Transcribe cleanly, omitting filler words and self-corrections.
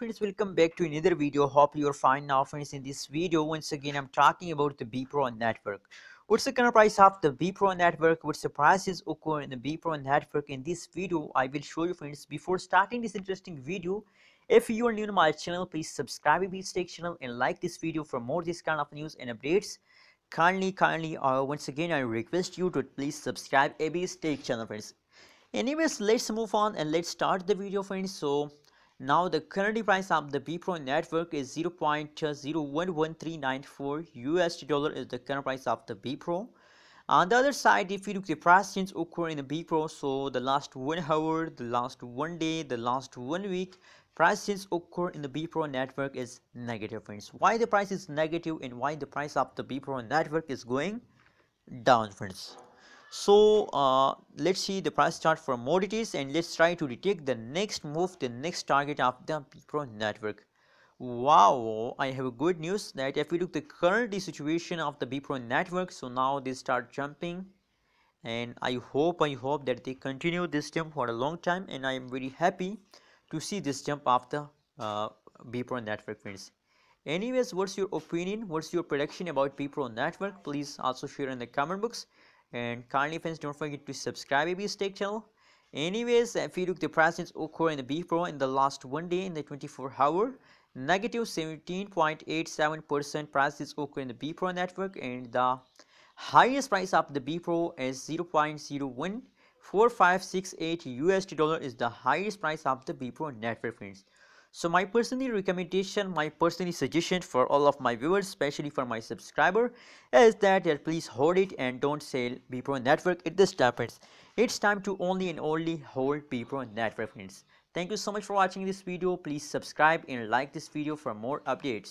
friends, welcome back to another video. Hope you're fine now friends. In this video once again I'm talking about the BEPRO network. What's the current price of the BEPRO network? What's the prices occur in the BEPRO network? In this video I will show you friends. Before starting this interesting video, if you are new to my channel, please subscribe to this channel and like this video for more this kind of news and updates. Kindly once again I request you to please subscribe AB's Tech channel friends. Anyways, let's move on and let's start the video friends. So now the current price of the BEPRO network is 0.011394 USD dollar is the current price of the BEPRO. On the other side, if you look the price change occur in the BEPRO, so the last 1 hour, the last 1 day, the last 1 week, price change occur in the BEPRO network is negative friends. Why the price is negative and why the price of the BEPRO network is going down friends? So let's see the price chart for more details and let's try to detect the next move, the next target of the BEPRO network. Wow, I have good news that if we look the current situation of the BEPRO network, so now they start jumping, and I hope that they continue this jump for a long time, and I am very happy to see this jump of the BEPRO network friends. Anyways, what's your opinion, what's your prediction about BEPRO network? Please also share in the comment box, and kindly friends don't forget to subscribe AB's Tech channel. Anyways, if you look the prices occur in the BEPRO in the last 1 day in the 24-hour, negative 17.87% prices occur in the BEPRO network, and the highest price of the BEPRO is 0.014568 USD dollar is the highest price of the BEPRO network friends. So my personal recommendation, my personal suggestion for all of my viewers, especially for my subscriber, is that please hold it and don't sell BEPRO network at this time friends. It's time to only and only hold BEPRO network friends. Thank you so much for watching this video. Please subscribe and like this video for more updates.